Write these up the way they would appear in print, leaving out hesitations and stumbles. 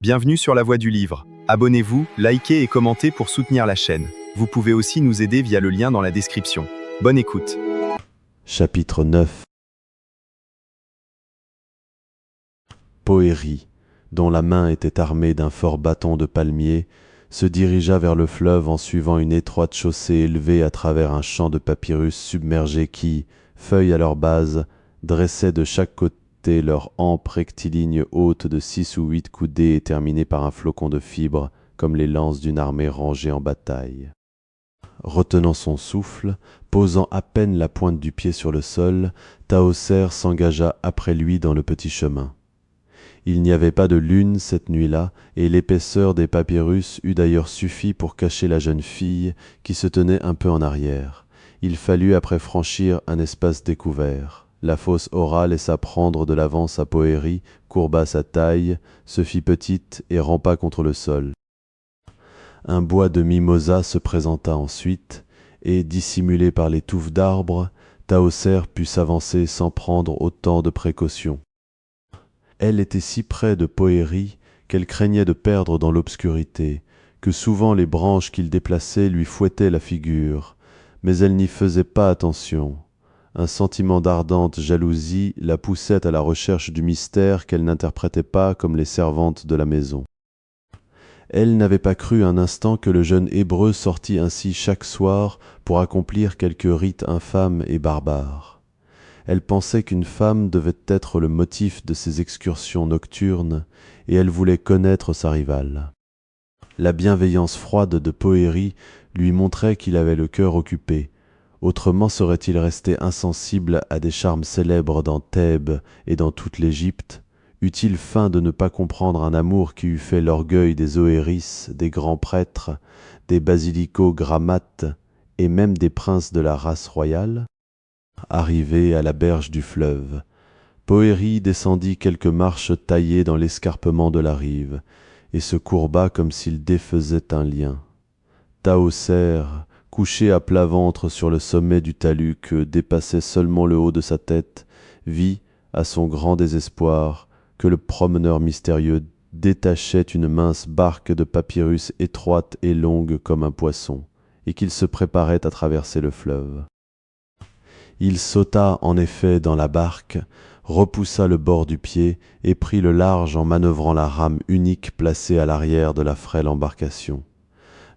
Bienvenue sur La Voix du Livre. Abonnez-vous, likez et commentez pour soutenir la chaîne. Vous pouvez aussi nous aider via le lien dans la description. Bonne écoute. Chapitre 9. Poëri, dont la main était armée d'un fort bâton de palmier, se dirigea vers le fleuve en suivant une étroite chaussée élevée à travers un champ de papyrus submergé qui, feuilles à leur base, dressaient de chaque côté leur hampe rectiligne haute de 6 ou 8 coudées et terminée par un flocon de fibres, comme les lances d'une armée rangée en bataille. Retenant son souffle, posant à peine la pointe du pied sur le sol, Tahoser s'engagea après lui dans le petit chemin. Il n'y avait pas de lune cette nuit-là, et l'épaisseur des papyrus eût d'ailleurs suffi pour cacher la jeune fille qui se tenait un peu en arrière. Il fallut après franchir un espace découvert. La fausse Hora laissa prendre de l'avance à Poëri, courba sa taille, se fit petite et rampa contre le sol. Un bois de mimosa se présenta ensuite, et, dissimulé par les touffes d'arbres, Tahoser put s'avancer sans prendre autant de précautions. Elle était si près de Poëri qu'elle craignait de perdre dans l'obscurité, que souvent les branches qu'il déplaçait lui fouettaient la figure, mais elle n'y faisait pas attention. Un sentiment d'ardente jalousie la poussait à la recherche du mystère qu'elle n'interprétait pas comme les servantes de la maison. Elle n'avait pas cru un instant que le jeune Hébreu sortît ainsi chaque soir pour accomplir quelque rite infâme et barbare. Elle pensait qu'une femme devait être le motif de ces excursions nocturnes, et elle voulait connaître sa rivale. La bienveillance froide de Poëri lui montrait qu'il avait le cœur occupé. Autrement serait-il resté insensible à des charmes célèbres dans Thèbes et dans toute l'Égypte? Eût-il feint de ne pas comprendre un amour qui eût fait l'orgueil des Oëris, des grands prêtres, des basilico-grammates et même des princes de la race royale? Arrivé à la berge du fleuve, Poëri descendit quelques marches taillées dans l'escarpement de la rive, et se courba comme s'il défaisait un lien. Tahoser, couché à plat ventre sur le sommet du talus que dépassait seulement le haut de sa tête, vit, à son grand désespoir, que le promeneur mystérieux détachait une mince barque de papyrus étroite et longue comme un poisson, et qu'il se préparait à traverser le fleuve. Il sauta en effet dans la barque, repoussa le bord du pied et prit le large en manœuvrant la rame unique placée à l'arrière de la frêle embarcation.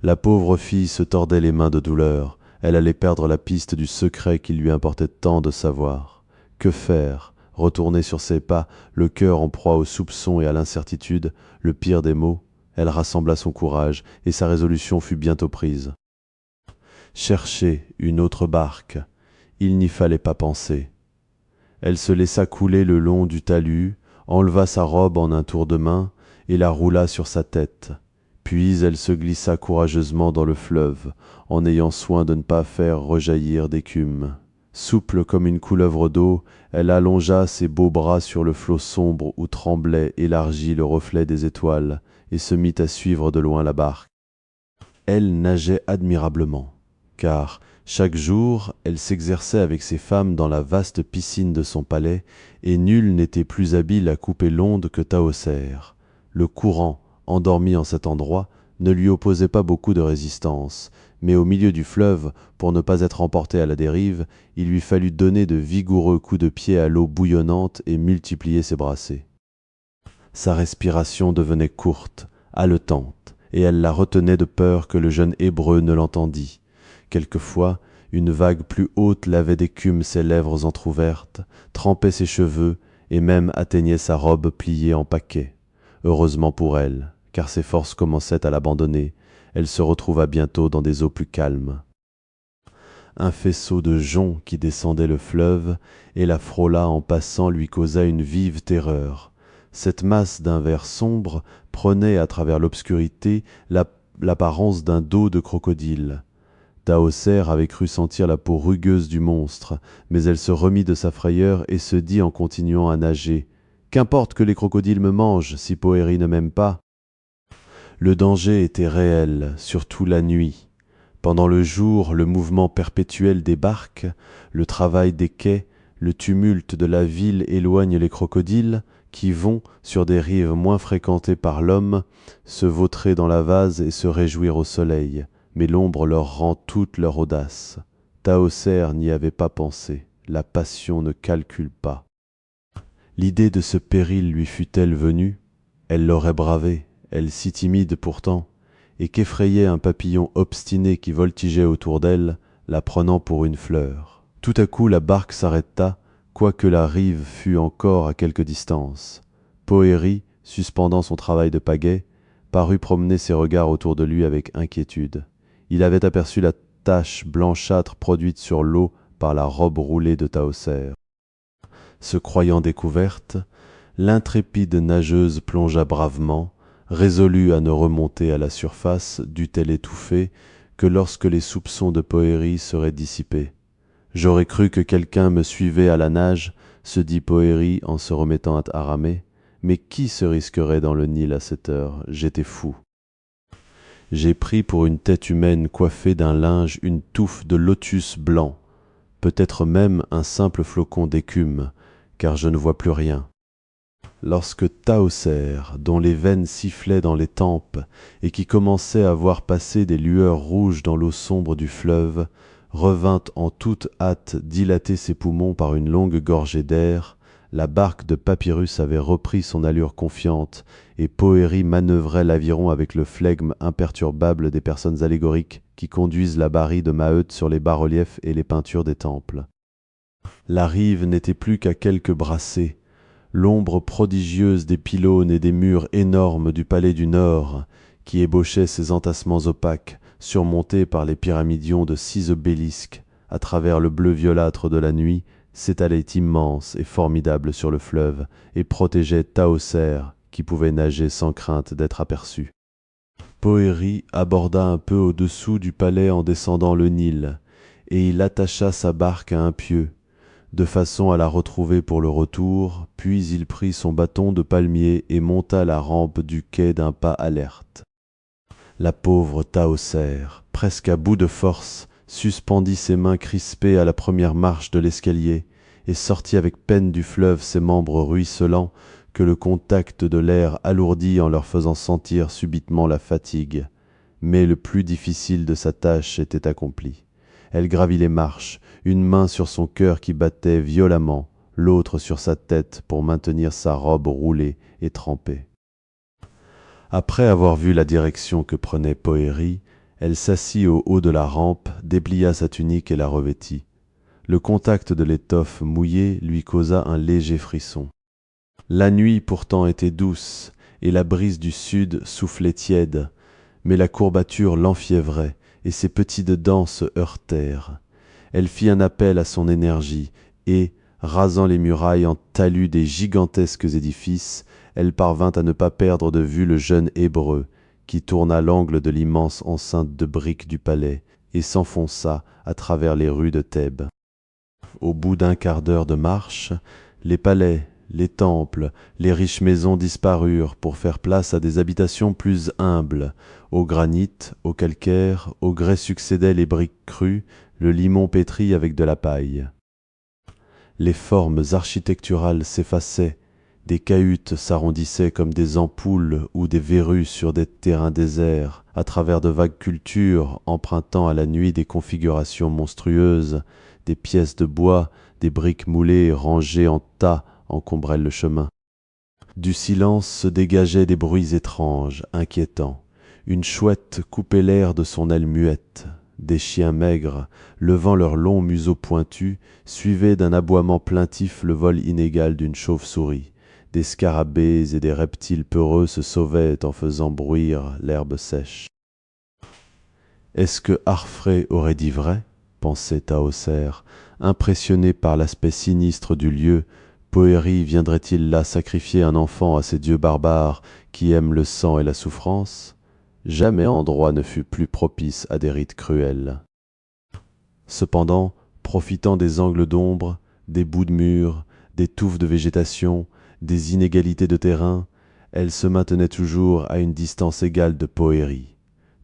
La pauvre fille se tordait les mains de douleur, elle allait perdre la piste du secret qu'il lui importait tant de savoir. Que faire? Retourner sur ses pas, le cœur en proie au soupçon et à l'incertitude, le pire des maux? Elle rassembla son courage, et sa résolution fut bientôt prise. Chercher une autre barque, il n'y fallait pas penser. Elle se laissa couler le long du talus, enleva sa robe en un tour de main et la roula sur sa tête. Puis elle se glissa courageusement dans le fleuve, en ayant soin de ne pas faire rejaillir d'écume. Souple comme une couleuvre d'eau, elle allongea ses beaux bras sur le flot sombre où tremblait élargi le reflet des étoiles, et se mit à suivre de loin la barque. Elle nageait admirablement, car chaque jour elle s'exerçait avec ses femmes dans la vaste piscine de son palais, et nul n'était plus habile à couper l'onde que Tahoser. Le courant, endormi en cet endroit, ne lui opposait pas beaucoup de résistance, mais au milieu du fleuve, pour ne pas être emporté à la dérive, il lui fallut donner de vigoureux coups de pied à l'eau bouillonnante et multiplier ses brassées. Sa respiration devenait courte, haletante, et elle la retenait de peur que le jeune Hébreu ne l'entendît. Quelquefois, une vague plus haute lavait d'écume ses lèvres entr'ouvertes, trempait ses cheveux et même atteignait sa robe pliée en paquet. Heureusement pour elle, car ses forces commençaient à l'abandonner, elle se retrouva bientôt dans des eaux plus calmes. Un faisceau de joncs qui descendait le fleuve et la frôla en passant lui causa une vive terreur. Cette masse d'un vert sombre prenait à travers l'obscurité l'apparence d'un dos de crocodile. Tahoser avait cru sentir la peau rugueuse du monstre, mais elle se remit de sa frayeur et se dit en continuant à nager: « Qu'importe que les crocodiles me mangent, si Poëri ne m'aime pas !» Le danger était réel, surtout la nuit. Pendant le jour, le mouvement perpétuel des barques, le travail des quais, le tumulte de la ville éloignent les crocodiles, qui vont, sur des rives moins fréquentées par l'homme, se vautrer dans la vase et se réjouir au soleil, mais l'ombre leur rend toute leur audace. Tahoser n'y avait pas pensé, la passion ne calcule pas. L'idée de ce péril lui fût-elle venue? Elle l'aurait bravé, elle si timide pourtant, et qu'effrayait un papillon obstiné qui voltigeait autour d'elle, la prenant pour une fleur. Tout à coup la barque s'arrêta, quoique la rive fût encore à quelque distance. Poëri, suspendant son travail de pagaie, parut promener ses regards autour de lui avec inquiétude. Il avait aperçu la tache blanchâtre produite sur l'eau par la robe roulée de Tahoser. Se croyant découverte, l'intrépide nageuse plongea bravement, résolue à ne remonter à la surface, dût-elle étouffer, que lorsque les soupçons de Poëri seraient dissipés. « J'aurais cru que quelqu'un me suivait à la nage, » se dit Poëri en se remettant à ramer. « Mais qui se risquerait dans le Nil à cette heure? J'étais fou. » J'ai pris pour une tête humaine coiffée d'un linge une touffe de lotus blanc, peut-être même un simple flocon d'écume, car je ne vois plus rien. Lorsque Tahoser, dont les veines sifflaient dans les tempes et qui commençait à voir passer des lueurs rouges dans l'eau sombre du fleuve, revint en toute hâte dilater ses poumons par une longue gorgée d'air, la barque de Papyrus avait repris son allure confiante, et Poëri manœuvrait l'aviron avec le flegme imperturbable des personnes allégoriques qui conduisent la Bari de Maheude sur les bas-reliefs et les peintures des temples. La rive n'était plus qu'à quelques brassées. L'ombre prodigieuse des pylônes et des murs énormes du palais du Nord, qui ébauchaient ces entassements opaques, surmontés par les pyramidions de 6 obélisques, à travers le bleu violâtre de la nuit, s'étalait immense et formidable sur le fleuve, et protégeait Tahoser, qui pouvait nager sans crainte d'être aperçue. Poëri aborda un peu au-dessous du palais en descendant le Nil, et il attacha sa barque à un pieu, de façon à la retrouver pour le retour, puis il prit son bâton de palmier et monta la rampe du quai d'un pas alerte. La pauvre Tahoser, presque à bout de force, suspendit ses mains crispées à la première marche de l'escalier et sortit avec peine du fleuve ses membres ruisselants que le contact de l'air alourdit en leur faisant sentir subitement la fatigue. Mais le plus difficile de sa tâche était accompli. Elle gravit les marches, une main sur son cœur qui battait violemment, l'autre sur sa tête pour maintenir sa robe roulée et trempée. Après avoir vu la direction que prenait Poëri, elle s'assit au haut de la rampe, déplia sa tunique et la revêtit. Le contact de l'étoffe mouillée lui causa un léger frisson. La nuit pourtant était douce, et la brise du sud soufflait tiède, mais la courbature l'enfiévrait, et ses petites dents se heurtèrent. Elle fit un appel à son énergie, et, rasant les murailles en talus des gigantesques édifices, elle parvint à ne pas perdre de vue le jeune Hébreu, qui tourna l'angle de l'immense enceinte de briques du palais, et s'enfonça à travers les rues de Thèbes. Au bout d'un quart d'heure de marche, les palais, les temples, les riches maisons disparurent pour faire place à des habitations plus humbles. Au granit, au calcaire, au grès succédaient les briques crues, le limon pétri avec de la paille. Les formes architecturales s'effaçaient, des cahutes s'arrondissaient comme des ampoules ou des verrues sur des terrains déserts, à travers de vagues cultures empruntant à la nuit des configurations monstrueuses, des pièces de bois, des briques moulées rangées en tas encombraient le chemin. Du silence se dégageaient des bruits étranges, inquiétants. Une chouette coupait l'air de son aile muette. Des chiens maigres, levant leurs longs museaux pointus, suivaient d'un aboiement plaintif le vol inégal d'une chauve-souris. Des scarabées et des reptiles peureux se sauvaient en faisant bruire l'herbe sèche. Est-ce que Harphré aurait dit vrai? Pensait Tahoser, impressionné par l'aspect sinistre du lieu. Poëri viendrait-il là sacrifier un enfant à ces dieux barbares qui aiment le sang et la souffrance? Jamais endroit ne fut plus propice à des rites cruels. Cependant, profitant des angles d'ombre, des bouts de murs, des touffes de végétation, des inégalités de terrain, elle se maintenait toujours à une distance égale de Poëri.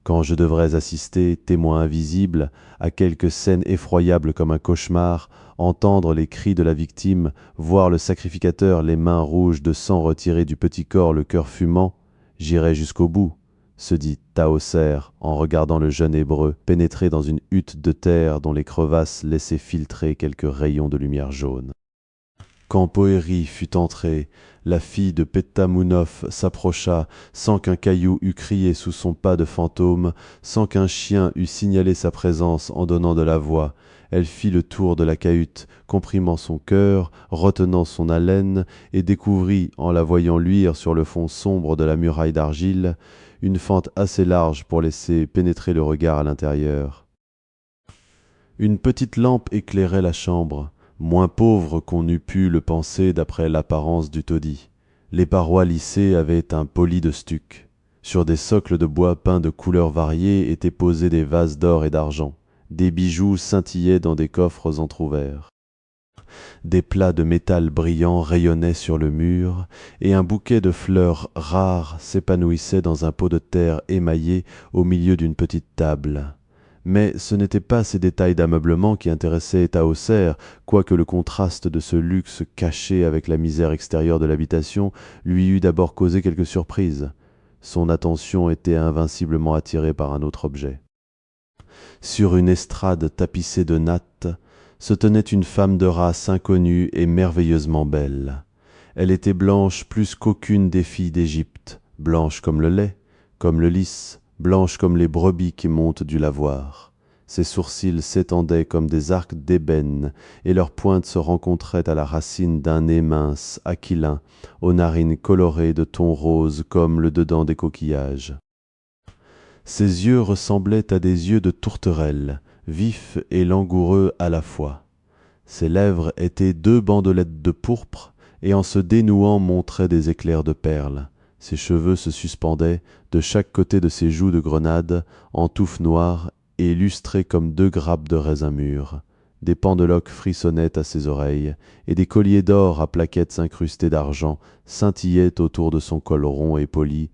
quand je devrais assister, témoin invisible, à quelque scène effroyable comme un cauchemar, entendre les cris de la victime, voir le sacrificateur les mains rouges de sang retirer du petit corps le cœur fumant, j'irai jusqu'au bout, se dit Tahoser en regardant le jeune Hébreu pénétrer dans une hutte de terre dont les crevasses laissaient filtrer quelques rayons de lumière jaune. Quand Poëri fut entrée, la fille de Pétamounoph s'approcha sans qu'un caillou eût crié sous son pas de fantôme, sans qu'un chien eût signalé sa présence en donnant de la voix. Elle fit le tour de la cahute, comprimant son cœur, retenant son haleine, et découvrit, en la voyant luire sur le fond sombre de la muraille d'argile, une fente assez large pour laisser pénétrer le regard à l'intérieur. Une petite lampe éclairait la chambre, moins pauvre qu'on eût pu le penser d'après l'apparence du taudis. Les parois lissées avaient un poli de stuc. Sur des socles de bois peints de couleurs variées étaient posés des vases d'or et d'argent. Des bijoux scintillaient dans des coffres entr'ouverts. Des plats de métal brillant rayonnaient sur le mur, et un bouquet de fleurs rares s'épanouissait dans un pot de terre émaillé au milieu d'une petite table. Mais ce n'étaient pas ces détails d'ameublement qui intéressaient Tahoser, quoique le contraste de ce luxe caché avec la misère extérieure de l'habitation lui eût d'abord causé quelque surprise. Son attention était invinciblement attirée par un autre objet. Sur une estrade tapissée de nattes se tenait une femme de race inconnue et merveilleusement belle. Elle était blanche plus qu'aucune des filles d'Égypte, blanche comme le lait, comme le lys, blanche comme les brebis qui montent du lavoir. Ses sourcils s'étendaient comme des arcs d'ébène, et leurs pointes se rencontraient à la racine d'un nez mince, aquilin, aux narines colorées de tons roses comme le dedans des coquillages. Ses yeux ressemblaient à des yeux de tourterelle, vifs et langoureux à la fois. Ses lèvres étaient deux bandelettes de pourpre, et en se dénouant montraient des éclairs de perles. Ses cheveux se suspendaient de chaque côté de ses joues de grenade, en touffes noires et lustrées comme deux grappes de raisin mûr. Des pendeloques frissonnaient à ses oreilles, et des colliers d'or à plaquettes incrustées d'argent scintillaient autour de son col rond et poli,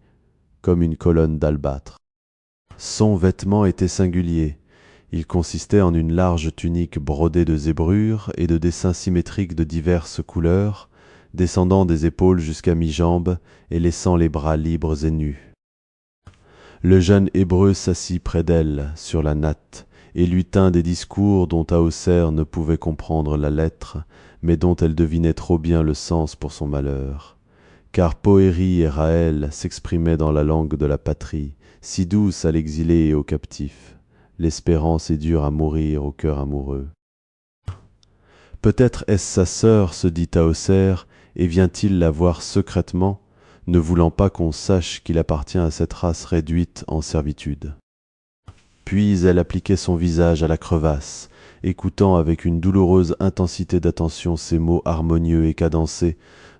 comme une colonne d'albâtre. Son vêtement était singulier. Il consistait en une large tunique brodée de zébrures et de dessins symétriques de diverses couleurs, descendant des épaules jusqu'à mi-jambe et laissant les bras libres et nus. Le jeune Hébreu s'assit près d'elle, sur la natte, et lui tint des discours dont Tahoser ne pouvait comprendre la lettre, mais dont elle devinait trop bien le sens pour son malheur. Car Poëri et Raël s'exprimaient dans la langue de la patrie, si douce à l'exilé et au captif. L'espérance est dure à mourir au cœur amoureux. Peut-être est-ce sa sœur, se dit Tahoser, et vient-il la voir secrètement, ne voulant pas qu'on sache qu'il appartient à cette race réduite en servitude. Puis elle appliquait son visage à la crevasse, écoutant avec une douloureuse intensité d'attention ces mots harmonieux et cadencés,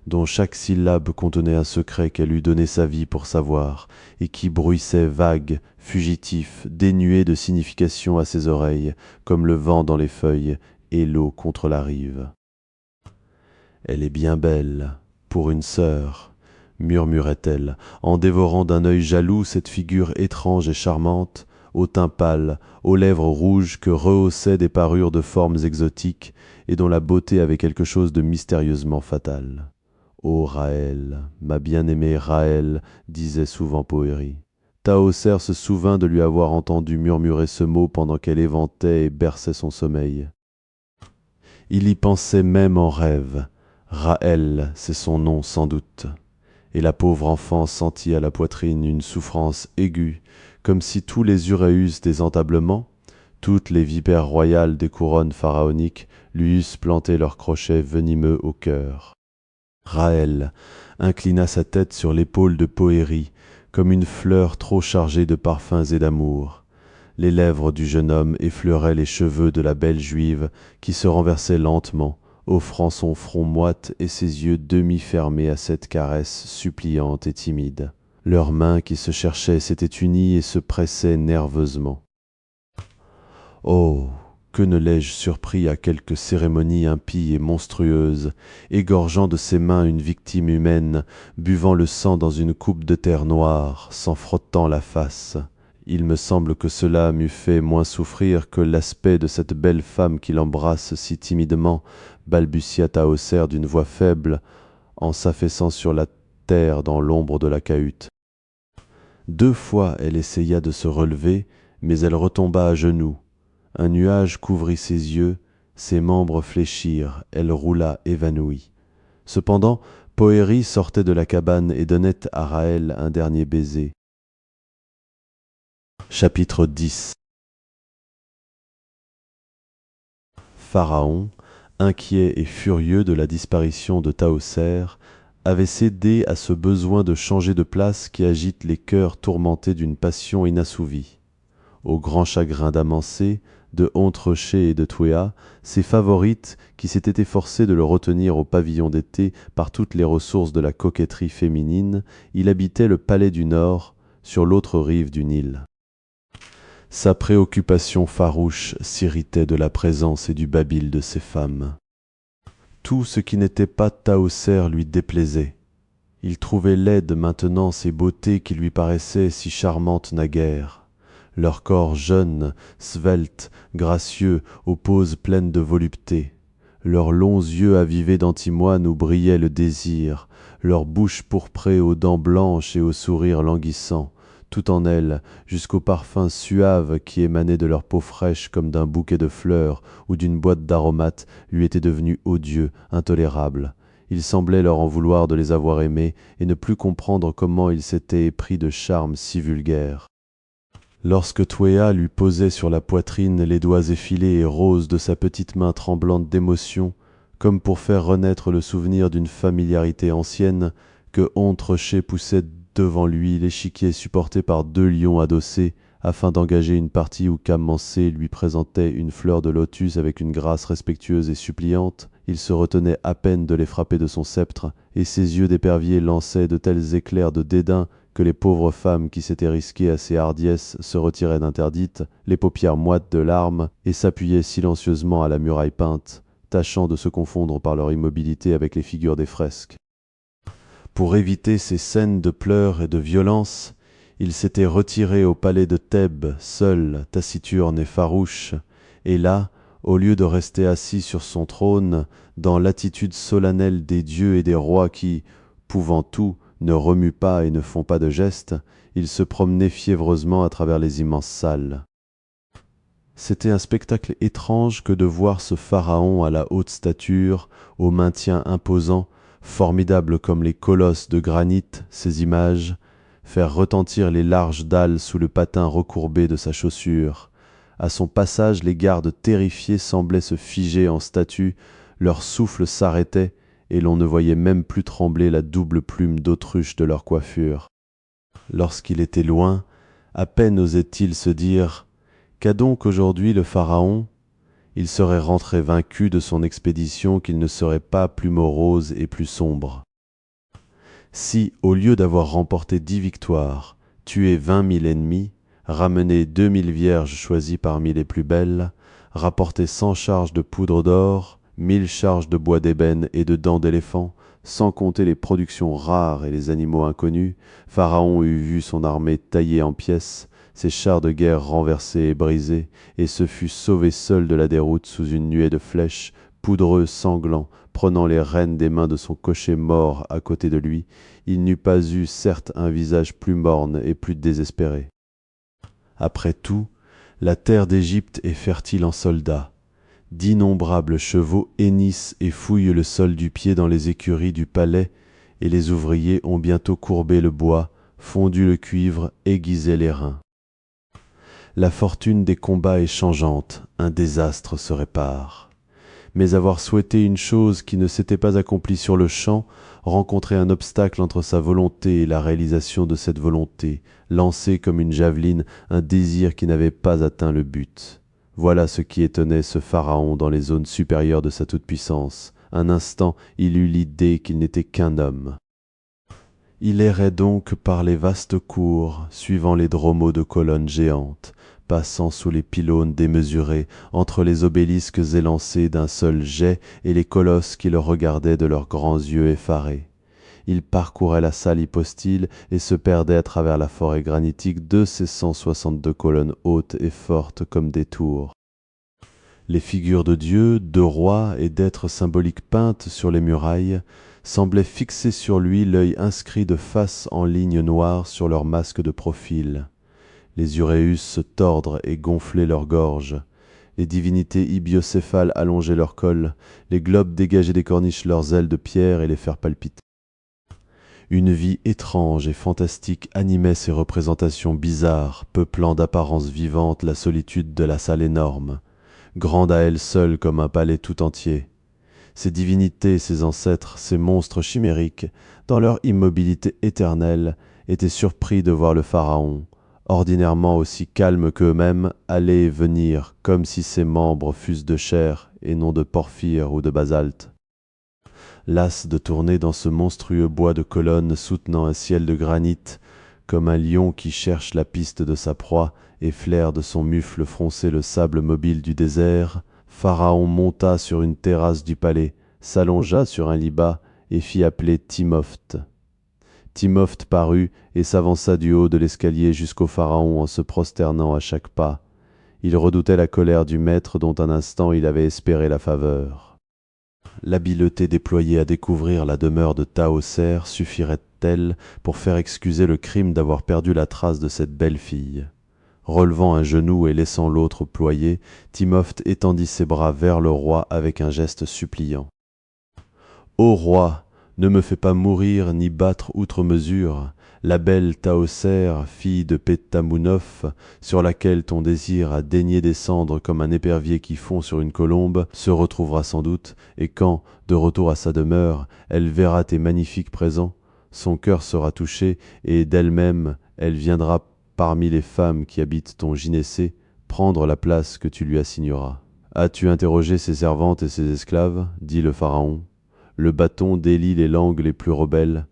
dont chaque syllabe contenait un secret qu'elle eût donné sa vie pour savoir, et qui bruissaient vagues, fugitifs, dénués de signification à ses oreilles, comme le vent dans les feuilles et l'eau contre la rive. « Elle est bien belle, pour une sœur, » murmurait-elle, en dévorant d'un œil jaloux cette figure étrange et charmante, au teint pâle, aux lèvres rouges que rehaussaient des parures de formes exotiques et dont la beauté avait quelque chose de mystérieusement fatal. « Ô Raël, ma bien-aimée Raël, disait souvent Poëri. » Tahoser se souvint de lui avoir entendu murmurer ce mot pendant qu'elle éventait et berçait son sommeil. Il y pensait même en rêve. Raël, c'est son nom sans doute. Et la pauvre enfant sentit à la poitrine une souffrance aiguë, comme si tous les uræus des entablements, toutes les vipères royales des couronnes pharaoniques lui eussent planté leurs crochets venimeux au cœur. Raël inclina sa tête sur l'épaule de Poëri, comme une fleur trop chargée de parfums et d'amour. Les lèvres du jeune homme effleuraient les cheveux de la belle juive qui se renversait lentement, offrant son front moite et ses yeux demi-fermés à cette caresse suppliante et timide. Leurs mains qui se cherchaient s'étaient unies et se pressaient nerveusement. Oh, que ne l'ai-je surpris à quelque cérémonie impie et monstrueuse, égorgeant de ses mains une victime humaine, buvant le sang dans une coupe de terre noire, s'en frottant la face. Il me semble que cela m'eût fait moins souffrir que l'aspect de cette belle femme qu'il embrasse si timidement, balbutia Tahoser d'une voix faible, en s'affaissant sur la terre dans l'ombre de la cahute. 2 fois elle essaya de se relever, mais elle retomba à genoux. Un nuage couvrit ses yeux, ses membres fléchirent, elle roula évanouie. Cependant, Poëri sortait de la cabane et donnait à Raël un dernier baiser. Chapitre 10. Pharaon, inquiet et furieux de la disparition de Tahoser, avait cédé à ce besoin de changer de place qui agite les cœurs tourmentés d'une passion inassouvie. Au grand chagrin d'Amancé, de Hont-Reché et de Twéa, ses favorites, qui s'étaient efforcées de le retenir au pavillon d'été par toutes les ressources de la coquetterie féminine, il habitait le palais du Nord, sur l'autre rive du Nil. Sa préoccupation farouche s'irritait de la présence et du babil de ces femmes. Tout ce qui n'était pas Tahoser lui déplaisait. Il trouvait laides maintenant ces beautés qui lui paraissaient si charmantes naguère. Leurs corps jeunes, sveltes, gracieux, aux poses pleines de volupté. Leurs longs yeux avivés d'antimoine où brillait le désir, leurs bouches pourprées aux dents blanches et au sourire languissant, tout en elles, jusqu'au parfum suave qui émanait de leur peau fraîche comme d'un bouquet de fleurs ou d'une boîte d'aromates, lui était devenu odieux, intolérable. Il semblait leur en vouloir de les avoir aimés et ne plus comprendre comment ils s'étaient épris de charmes si vulgaires. Lorsque Twéa lui posait sur la poitrine les doigts effilés et roses de sa petite main tremblante d'émotion, comme pour faire renaître le souvenir d'une familiarité ancienne, que Hont-Reché poussait devant lui l'échiquier supporté par 2 lions adossés, afin d'engager une partie où Kamancé lui présentait une fleur de lotus avec une grâce respectueuse et suppliante, il se retenait à peine de les frapper de son sceptre, et ses yeux d'épervier lançaient de tels éclairs de dédain que les pauvres femmes qui s'étaient risquées à ces hardiesses se retiraient d'interdites, les paupières moites de larmes, et s'appuyaient silencieusement à la muraille peinte, tâchant de se confondre par leur immobilité avec les figures des fresques. Pour éviter ces scènes de pleurs et de violence, il s'était retiré au palais de Thèbes, seul, taciturne et farouche, et là, au lieu de rester assis sur son trône, dans l'attitude solennelle des dieux et des rois qui, pouvant tout, ne remuent pas et ne font pas de gestes, il se promenait fiévreusement à travers les immenses salles. C'était un spectacle étrange que de voir ce pharaon à la haute stature, au maintien imposant, formidable comme les colosses de granit, ces images, faire retentir les larges dalles sous le patin recourbé de sa chaussure. À son passage, les gardes terrifiés semblaient se figer en statue, leur souffle s'arrêtait, et l'on ne voyait même plus trembler la double plume d'autruche de leur coiffure. Lorsqu'il était loin, à peine osait-il se dire « Qu'a donc aujourd'hui le pharaon ?» Il serait rentré vaincu de son expédition qu'il ne serait pas plus morose et plus sombre. Si, au lieu d'avoir remporté 10 victoires, tué 20 000 ennemis, ramené 2 000 vierges choisies parmi les plus belles, rapporté 100 charges de poudre d'or, 1000 charges de bois d'ébène et de dents d'éléphant, sans compter les productions rares et les animaux inconnus, Pharaon eût vu son armée taillée en pièces, ses chars de guerre renversés et brisés, et se fût sauvé seul de la déroute sous une nuée de flèches, poudreux, sanglant, prenant les rênes des mains de son cocher mort à côté de lui, il n'eût pas eu certes un visage plus morne et plus désespéré. Après tout, la terre d'Égypte est fertile en soldats. D'innombrables chevaux hennissent et fouillent le sol du pied dans les écuries du palais, et les ouvriers ont bientôt courbé le bois, fondu le cuivre, aiguisé les reins. La fortune des combats est changeante, un désastre se répare. Mais avoir souhaité une chose qui ne s'était pas accomplie sur le champ, rencontrer un obstacle entre sa volonté et la réalisation de cette volonté, lancer comme une javeline un désir qui n'avait pas atteint le but. Voilà ce qui étonnait ce pharaon dans les zones supérieures de sa toute-puissance. Un instant, il eut l'idée qu'il n'était qu'un homme. Il errait donc par les vastes cours, suivant les dromos de colonnes géantes, passant sous les pylônes démesurés, entre les obélisques élancés d'un seul jet et les colosses qui le regardaient de leurs grands yeux effarés. il parcourait la salle hypostyle et se perdait à travers la forêt granitique de ses 162 colonnes hautes et fortes comme des tours. Les figures de dieux, de rois et d'êtres symboliques peintes sur les murailles semblaient fixer sur lui l'œil inscrit de face en lignes noires sur leurs masques de profil. Les uræus se tordre et gonfler leurs gorges. Les divinités ibiocéphales allongeaient leur col, les globes dégageaient des corniches leurs ailes de pierre et les faire palpiter. Une vie étrange et fantastique animait ces représentations bizarres, peuplant d'apparences vivantes la solitude de la salle énorme, grande à elle seule comme un palais tout entier. Ces divinités, ces ancêtres, ces monstres chimériques, dans leur immobilité éternelle, étaient surpris de voir le pharaon, ordinairement aussi calme qu'eux-mêmes, aller et venir, comme si ses membres fussent de chair et non de porphyre ou de basalte. Las de tourner dans ce monstrueux bois de colonnes soutenant un ciel de granit, comme un lion qui cherche la piste de sa proie et flaire de son mufle froncé le sable mobile du désert, Pharaon monta sur une terrasse du palais, s'allongea sur un lit bas et fit appeler Timopht. Timopht parut et s'avança du haut de l'escalier jusqu'au pharaon en se prosternant à chaque pas. Il redoutait la colère du maître dont un instant il avait espéré la faveur. L'habileté déployée à découvrir la demeure de Tahoser suffirait-elle pour faire excuser le crime d'avoir perdu la trace de cette belle fille? Relevant un genou et laissant l'autre ployé, Timopht étendit ses bras vers le roi avec un geste suppliant. « Ô roi, ne me fais pas mourir ni battre outre mesure. La belle Tahoser, fille de Pétamounoph, sur laquelle ton désir a daigné descendre comme un épervier qui fond sur une colombe, se retrouvera sans doute, et quand, de retour à sa demeure, elle verra tes magnifiques présents, son cœur sera touché, et d'elle-même, elle viendra parmi les femmes qui habitent ton gynécée, prendre la place que tu lui assigneras. As-tu interrogé ses servantes et ses esclaves? Dit le pharaon. Le bâton délie les langues les plus rebelles,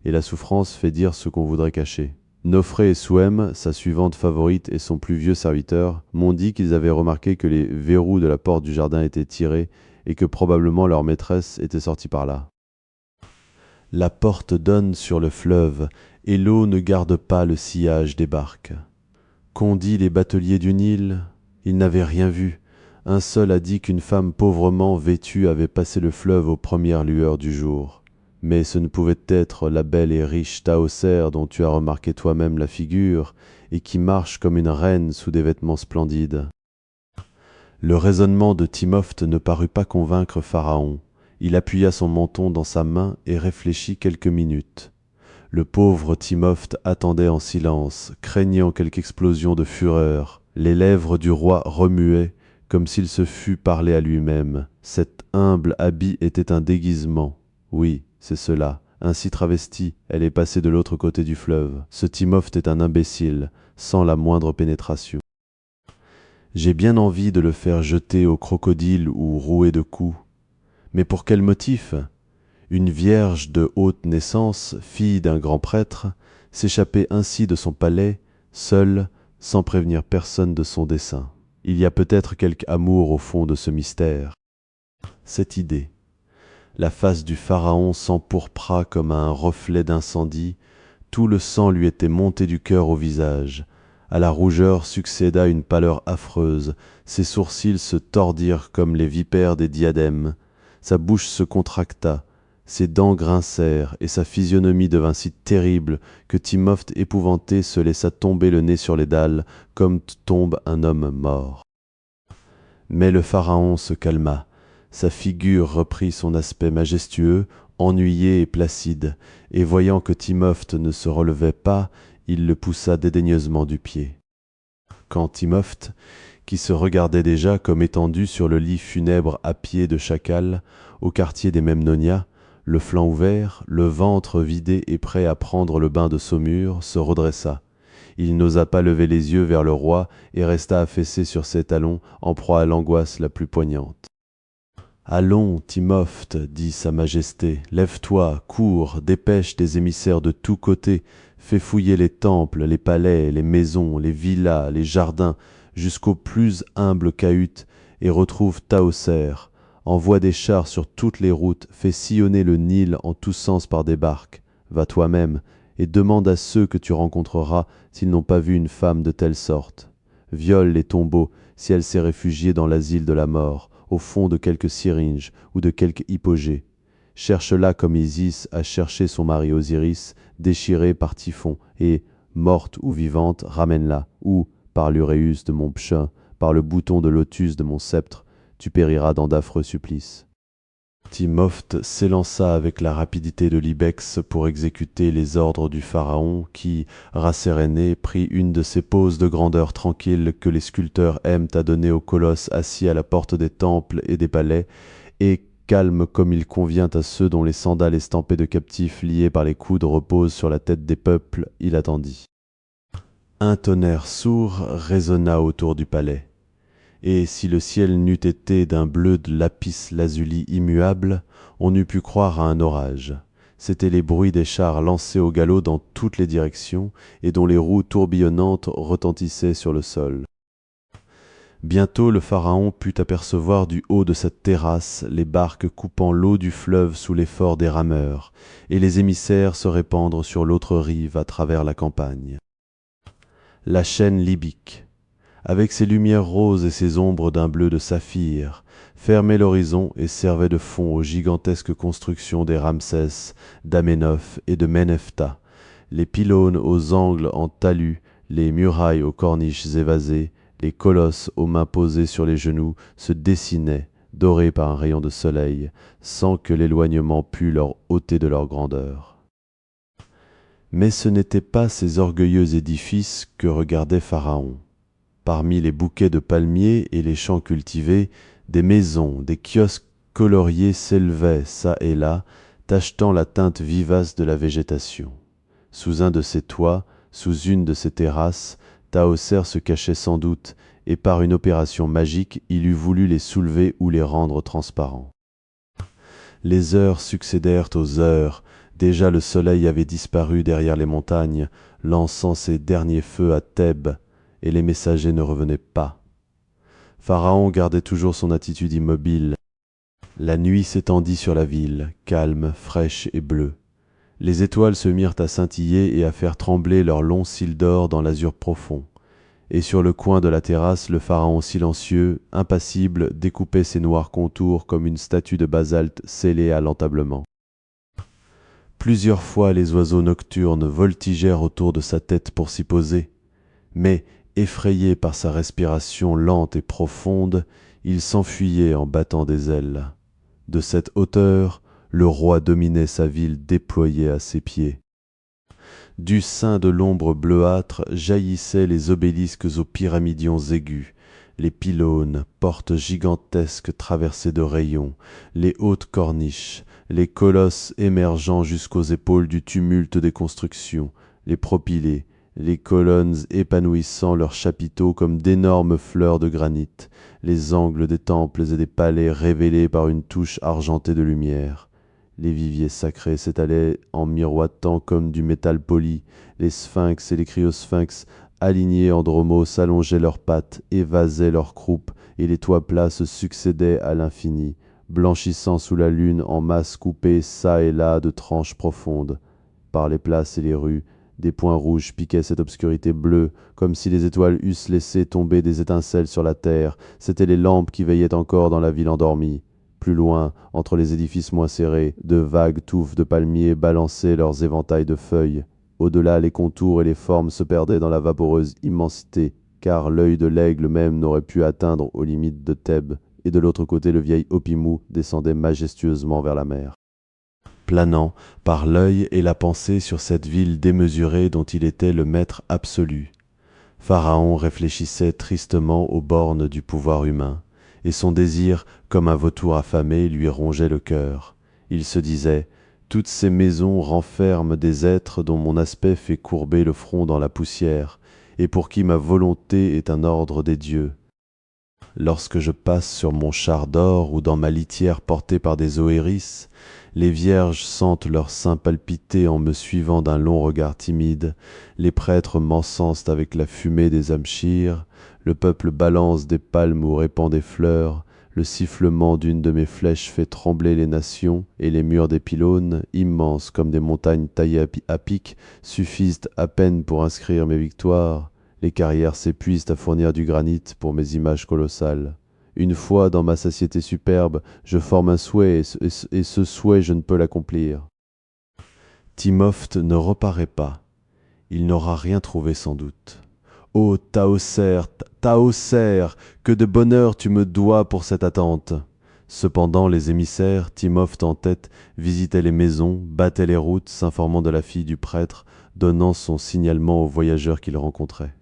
et la souffrance fait dire ce qu'on voudrait cacher. Nofré et Souhem, sa suivante favorite et son plus vieux serviteur, m'ont dit qu'ils avaient remarqué que les verrous de la porte du jardin étaient tirés et que probablement leur maîtresse était sortie par là. La porte donne sur le fleuve, et l'eau ne garde pas le sillage des barques. Qu'ont dit les bateliers du Nil? Ils n'avaient rien vu. Un seul a dit qu'une femme pauvrement vêtue avait passé le fleuve aux premières lueurs du jour. Mais ce ne pouvait être la belle et riche Tahoser dont tu as remarqué toi-même la figure, et qui marche comme une reine sous des vêtements splendides. Le raisonnement de Timopht ne parut pas convaincre Pharaon. Il appuya son menton dans sa main et réfléchit quelques minutes. Le pauvre Timopht attendait en silence, craignant quelque explosion de fureur. Les lèvres du roi remuaient, comme s'il se fût parlé à lui-même. Cet humble habit était un déguisement. Oui, c'est cela. Ainsi travestie, elle est passée de l'autre côté du fleuve. Ce Timopht est un imbécile, sans la moindre pénétration. J'ai bien envie de le faire jeter au crocodile ou rouer de coups. Mais pour quel motif? Une vierge de haute naissance, fille d'un grand prêtre, s'échapper ainsi de son palais, seule, sans prévenir personne de son dessein. Il y a peut-être quelque amour au fond de ce mystère. Cette idée. La face du pharaon s'empourpra comme à un reflet d'incendie, tout le sang lui était monté du cœur au visage. À la rougeur succéda une pâleur affreuse, ses sourcils se tordirent comme les vipères des diadèmes, sa bouche se contracta, ses dents grincèrent, et sa physionomie devint si terrible que Timopht épouvanté se laissa tomber le nez sur les dalles, comme tombe un homme mort. Mais le pharaon se calma, sa figure reprit son aspect majestueux, ennuyé et placide, et voyant que Timopht ne se relevait pas, il le poussa dédaigneusement du pied. Quand Timopht, qui se regardait déjà comme étendu sur le lit funèbre à pied de chacal, au quartier des Memnonia, le flanc ouvert, le ventre vidé et prêt à prendre le bain de saumure, se redressa. Il n'osa pas lever les yeux vers le roi et resta affaissé sur ses talons, en proie à l'angoisse la plus poignante. « Allons, Timopht, dit sa majesté, lève-toi, cours, dépêche des émissaires de tous côtés, fais fouiller les temples, les palais, les maisons, les villas, les jardins, jusqu'aux plus humbles cahutes, et retrouve Tahoser. envoie des chars sur toutes les routes, fais sillonner le Nil en tous sens par des barques. Va toi-même, et demande à ceux que tu rencontreras s'ils n'ont pas vu une femme de telle sorte. Viole les tombeaux si elle s'est réfugiée dans l'asile de la mort, au fond de quelque syringe ou de quelque hypogée. Cherche-la comme Isis a cherché son mari Osiris, déchiré par Typhon, et, morte ou vivante, ramène-la, ou, par l'uréus de mon pchin, par le bouton de lotus de mon sceptre, tu périras dans d'affreux supplices. Timopht s'élança avec la rapidité de l'ibex pour exécuter les ordres du pharaon qui, rasséréné, prit une de ces poses de grandeur tranquille que les sculpteurs aiment à donner aux colosses assis à la porte des temples et des palais, et, calme comme il convient à ceux dont les sandales estampées de captifs liés par les coudes reposent sur la tête des peuples, il attendit. Un tonnerre sourd résonna autour du palais. Et si le ciel n'eût été d'un bleu de lapis lazuli immuable, on eût pu croire à un orage. C'étaient les bruits des chars lancés au galop dans toutes les directions et dont les roues tourbillonnantes retentissaient sur le sol. Bientôt le pharaon put apercevoir du haut de cette terrasse les barques coupant l'eau du fleuve sous l'effort des rameurs, et les émissaires se répandre sur l'autre rive à travers la campagne. La chaîne libyque, avec ses lumières roses et ses ombres d'un bleu de saphir, fermait l'horizon et servait de fond aux gigantesques constructions des Ramsès, d'Amenoph et de Menephtah, les pylônes aux angles en talus, les murailles aux corniches évasées, les colosses aux mains posées sur les genoux se dessinaient, dorés par un rayon de soleil, sans que l'éloignement pût leur ôter de leur grandeur. Mais ce n'étaient pas ces orgueilleux édifices que regardait Pharaon. Parmi les bouquets de palmiers et les champs cultivés, des maisons, des kiosques coloriés s'élevaient çà et là, tachetant la teinte vivace de la végétation. Sous un de ces toits, sous une de ces terrasses, Tahoser se cachait sans doute, et par une opération magique, il eût voulu les soulever ou les rendre transparents. Les heures succédèrent aux heures, déjà le soleil avait disparu derrière les montagnes, lançant ses derniers feux à Thèbes, et les messagers ne revenaient pas. Pharaon gardait toujours son attitude immobile. La nuit s'étendit sur la ville, calme, fraîche et bleue. Les étoiles se mirent à scintiller et à faire trembler leurs longs cils d'or dans l'azur profond. Et sur le coin de la terrasse, le pharaon silencieux, impassible, découpait ses noirs contours comme une statue de basalte scellée à l'entablement. Plusieurs fois les oiseaux nocturnes voltigèrent autour de sa tête pour s'y poser, mais, effrayés par sa respiration lente et profonde, ils s'enfuyaient en battant des ailes. De cette hauteur, le roi dominait sa ville déployée à ses pieds. Du sein de l'ombre bleuâtre jaillissaient les obélisques aux pyramidions aigus, les pylônes, portes gigantesques traversées de rayons, les hautes corniches, les colosses émergeant jusqu'aux épaules du tumulte des constructions, les propylées, les colonnes épanouissant leurs chapiteaux comme d'énormes fleurs de granit, les angles des temples et des palais révélés par une touche argentée de lumière. Les viviers sacrés s'étalaient en miroitant comme du métal poli, les sphinx et les criosphinx alignés en dromos s'allongeaient leurs pattes, évasaient leurs croupes, et les toits plats se succédaient à l'infini, blanchissant sous la lune en masses coupées çà et là de tranches profondes. Par les places et les rues, des points rouges piquaient cette obscurité bleue, comme si les étoiles eussent laissé tomber des étincelles sur la terre. C'étaient les lampes qui veillaient encore dans la ville endormie. Plus loin, entre les édifices moins serrés, de vagues touffes de palmiers balançaient leurs éventails de feuilles. Au-delà, les contours et les formes se perdaient dans la vaporeuse immensité, car l'œil de l'aigle même n'aurait pu atteindre aux limites de Thèbes, et de l'autre côté le vieil Opimou descendait majestueusement vers la mer. Planant, par l'œil et la pensée sur cette ville démesurée dont il était le maître absolu, Pharaon réfléchissait tristement aux bornes du pouvoir humain, et son désir, comme un vautour affamé, lui rongeait le cœur. Il se disait « Toutes ces maisons renferment des êtres dont mon aspect fait courber le front dans la poussière, et pour qui ma volonté est un ordre des dieux. Lorsque je passe sur mon char d'or ou dans ma litière portée par des oëris, les vierges sentent leur sein palpiter en me suivant d'un long regard timide, les prêtres m'encensent avec la fumée des amschirs, le peuple balance des palmes ou répand des fleurs, Le sifflement d'une de mes flèches fait trembler les nations, et les murs des pylônes, immenses comme des montagnes taillées à pic, suffisent à peine pour inscrire mes victoires. Les carrières s'épuisent à fournir du granit pour mes images colossales. Une fois dans ma satiété superbe, je forme un souhait, et ce souhait je ne peux l'accomplir. Timopht ne reparaît pas. Il n'aura rien trouvé sans doute. Ô Tahoser, Tahoser, que de bonheur tu me dois pour cette attente. Cependant les émissaires, Timopht en tête, visitaient les maisons, battaient les routes, s'informant de la fille du prêtre, donnant son signalement aux voyageurs qu'ils rencontraient.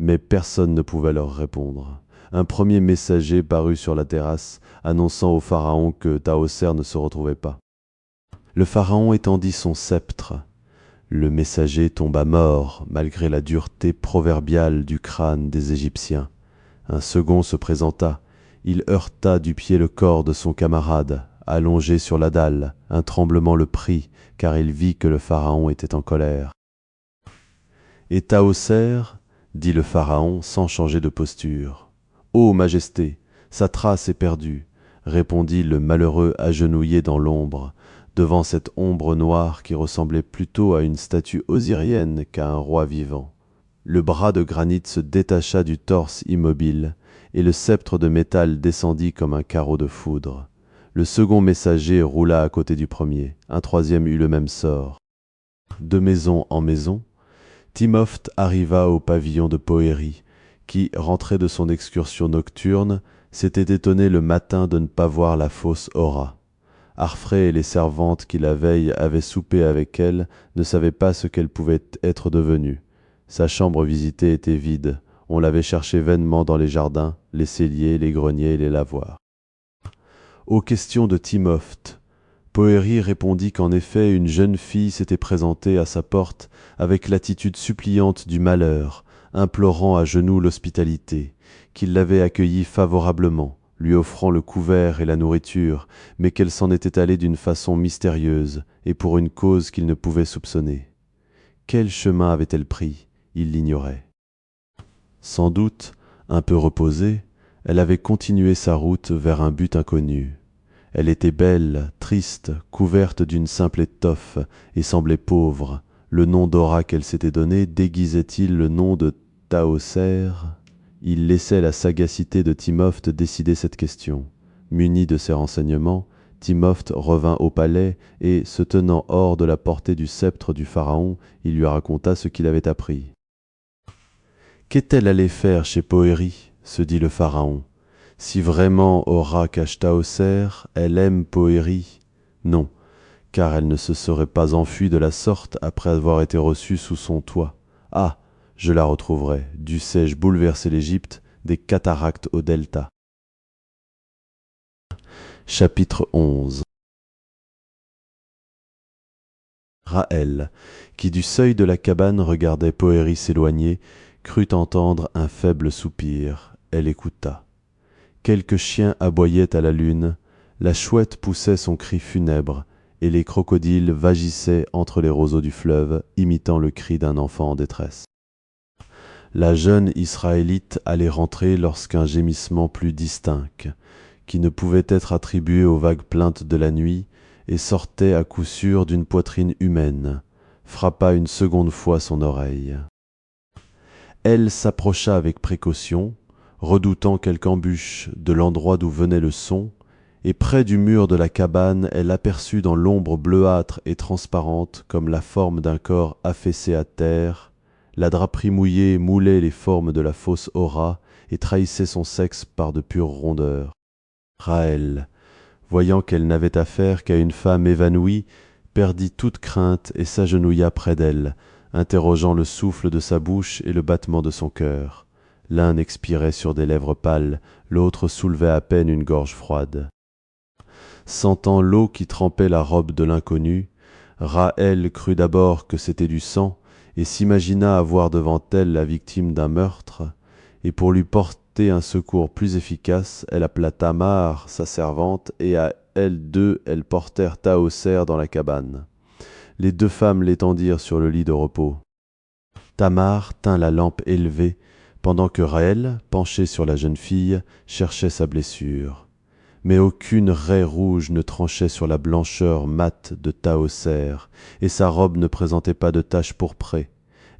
Mais personne ne pouvait leur répondre. Un premier messager parut sur la terrasse, annonçant au pharaon que Tahoser ne se retrouvait pas. Le pharaon étendit son sceptre. Le messager tomba mort, malgré la dureté proverbiale du crâne des Égyptiens. Un second se présenta. Il heurta du pied le corps de son camarade, allongé sur la dalle. Un tremblement le prit, car il vit que le pharaon était en colère. « Et Tahoser, dit le pharaon sans changer de posture. « Ô Majesté, sa trace est perdue, répondit le malheureux agenouillé dans l'ombre, devant cette ombre noire qui ressemblait plutôt à une statue osirienne qu'à un roi vivant. Le bras de granit se détacha du torse immobile, et le sceptre de métal descendit comme un carreau de foudre. Le second messager roula à côté du premier, un troisième eut le même sort. De maison en maison, Timopht arriva au pavillon de Poëri, qui, rentré de son excursion nocturne, s'était étonné le matin de ne pas voir la fausse Hora. Arfrée et les servantes qui la veille avaient soupé avec elle ne savaient pas ce qu'elle pouvait être devenue. Sa chambre visitée était vide. On l'avait cherchée vainement dans les jardins, les celliers, les greniers et les lavoirs. Aux questions de Timopht, Poëri répondit qu'en effet une jeune fille s'était présentée à sa porte avec l'attitude suppliante du malheur, implorant à genoux l'hospitalité, qu'il l'avait accueillie favorablement, lui offrant le couvert et la nourriture, mais qu'elle s'en était allée d'une façon mystérieuse et pour une cause qu'il ne pouvait soupçonner. Quel chemin avait-elle pris? Il l'ignorait. Sans doute, un peu reposée, elle avait continué sa route vers un but inconnu. Elle était belle, triste, couverte d'une simple étoffe, et semblait pauvre. Le nom d'Hora qu'elle s'était donné déguisait-il le nom de Tahoser? Il laissait la sagacité de Timopht décider cette question. Muni de ces renseignements, Timopht revint au palais et, se tenant hors de la portée du sceptre du pharaon, il lui raconta ce qu'il avait appris. « Qu'est-elle allée faire chez Poëri ?» se dit le pharaon. « Si vraiment Hora cache Tahoser, elle aime Poëri. Non, car elle ne se serait pas enfuie de la sorte après avoir été reçue sous son toit. Ah, je la retrouverai, dussé-je bouleverser l'Égypte, des cataractes au delta. » Chapitre 11. Raël, qui du seuil de la cabane regardait Poëri s'éloigner, crut entendre un faible soupir. Elle écouta. Quelques chiens aboyaient à la lune, la chouette poussait son cri funèbre, et les crocodiles vagissaient entre les roseaux du fleuve, imitant le cri d'un enfant en détresse. La jeune Israélite allait rentrer lorsqu'un gémissement plus distinct, qui ne pouvait être attribué aux vagues plaintes de la nuit, et sortait à coup sûr d'une poitrine humaine, frappa une seconde fois son oreille. Elle s'approcha avec précaution, redoutant quelque embûche de l'endroit d'où venait le son, et près du mur de la cabane, elle aperçut dans l'ombre bleuâtre et transparente comme la forme d'un corps affaissé à terre. La draperie mouillée moulait les formes de la fausse Hora et trahissait son sexe par de pures rondeurs. Raël, voyant qu'elle n'avait affaire qu'à une femme évanouie, perdit toute crainte et s'agenouilla près d'elle, interrogeant le souffle de sa bouche et le battement de son cœur. L'un expirait sur des lèvres pâles, l'autre soulevait à peine une gorge froide. Sentant l'eau qui trempait la robe de l'inconnu, Raël crut d'abord que c'était du sang et s'imagina avoir devant elle la victime d'un meurtre, et pour lui porter un secours plus efficace, elle appela Tamar, sa servante, et à elles deux, elles portèrent Tahoser dans la cabane. Les deux femmes l'étendirent sur le lit de repos. Tamar tint la lampe élevée, pendant que Raël, penché sur la jeune fille, cherchait sa blessure. Mais aucune raie rouge ne tranchait sur la blancheur mate de Tahoser, et sa robe ne présentait pas de taches pourprées.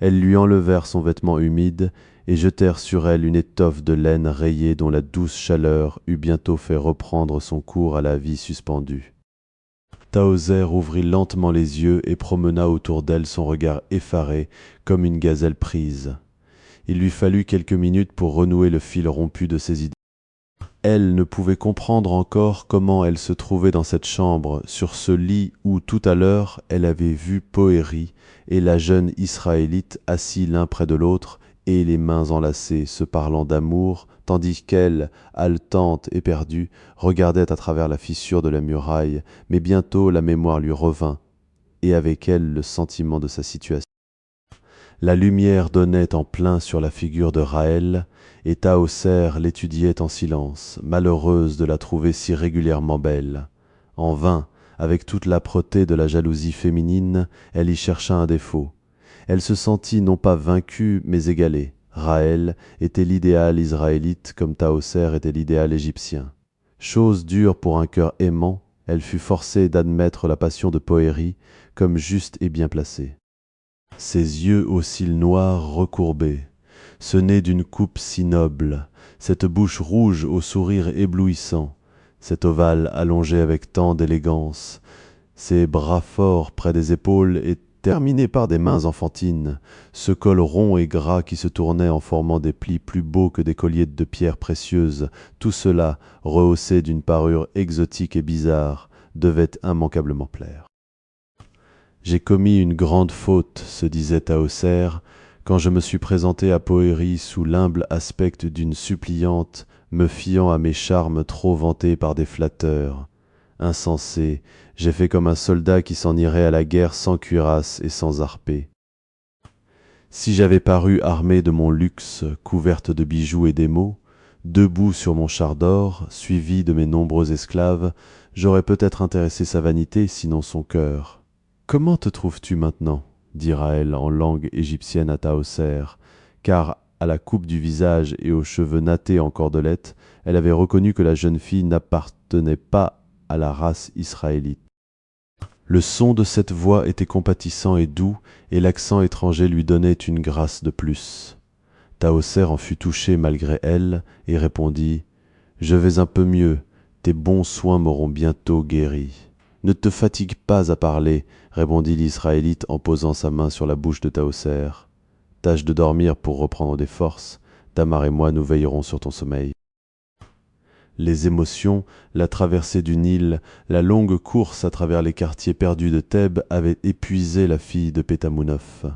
Elles lui enlevèrent son vêtement humide et jetèrent sur elle une étoffe de laine rayée dont la douce chaleur eut bientôt fait reprendre son cours à la vie suspendue. Tahoser ouvrit lentement les yeux et promena autour d'elle son regard effaré comme une gazelle prise. Il lui fallut quelques minutes pour renouer le fil rompu de ses idées. Elle ne pouvait comprendre encore comment elle se trouvait dans cette chambre, sur ce lit où tout à l'heure elle avait vu Poëri et la jeune Israélite assis l'un près de l'autre et les mains enlacées, se parlant d'amour, tandis qu'elle, haletante et perdue, regardait à travers la fissure de la muraille, mais bientôt la mémoire lui revint, et avec elle le sentiment de sa situation. La lumière donnait en plein sur la figure de Raël, et Tahoser l'étudiait en silence, malheureuse de la trouver si régulièrement belle. En vain, avec toute l'âpreté de la jalousie féminine, elle y chercha un défaut. Elle se sentit non pas vaincue, mais égalée. Raël était l'idéal israélite comme Tahoser était l'idéal égyptien. Chose dure pour un cœur aimant, elle fut forcée d'admettre la passion de Poëri comme juste et bien placée. Ses yeux aux cils noirs recourbés, ce nez d'une coupe si noble, cette bouche rouge au sourire éblouissant, cet ovale allongé avec tant d'élégance, ces bras forts près des épaules et terminés par des mains enfantines, ce col rond et gras qui se tournait en formant des plis plus beaux que des colliers de pierres précieuses, tout cela, rehaussé d'une parure exotique et bizarre, devait immanquablement plaire. J'ai commis une grande faute, se disait Tahoser, quand je me suis présenté à Poëri sous l'humble aspect d'une suppliante, me fiant à mes charmes trop vantés par des flatteurs. Insensé, j'ai fait comme un soldat qui s'en irait à la guerre sans cuirasse et sans harpé. Si j'avais paru armé de mon luxe, couverte de bijoux et d'émaux, debout sur mon char d'or, suivi de mes nombreux esclaves, j'aurais peut-être intéressé sa vanité, sinon son cœur. Comment te trouves-tu maintenant ? Dit Raël en langue égyptienne à Tahoser, car à la coupe du visage et aux cheveux nattés en cordelettes, elle avait reconnu que la jeune fille n'appartenait pas à la race israélite. Le son de cette voix était compatissant et doux, et l'accent étranger lui donnait une grâce de plus. Tahoser en fut touchée malgré elle, et répondit « Je vais un peu mieux, tes bons soins m'auront bientôt guéri. » « Ne te fatigue pas à parler, » répondit l'Israélite en posant sa main sur la bouche de Tahoser. « Tâche de dormir pour reprendre des forces. Tamar et moi nous veillerons sur ton sommeil. » Les émotions, la traversée du Nil, la longue course à travers les quartiers perdus de Thèbes avaient épuisé la fille de Pétamounoph.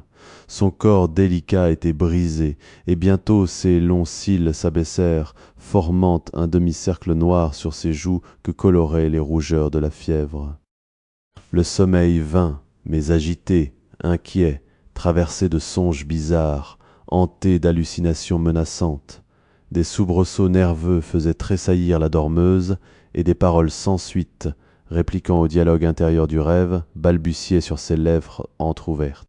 Son corps délicat était brisé, et bientôt ses longs cils s'abaissèrent, formant un demi-cercle noir sur ses joues que coloraient les rougeurs de la fièvre. Le sommeil vint, mais agité, inquiet, traversé de songes bizarres, hanté d'hallucinations menaçantes. Des soubresauts nerveux faisaient tressaillir la dormeuse, et des paroles sans suite, répliquant au dialogue intérieur du rêve, balbutiaient sur ses lèvres entr'ouvertes.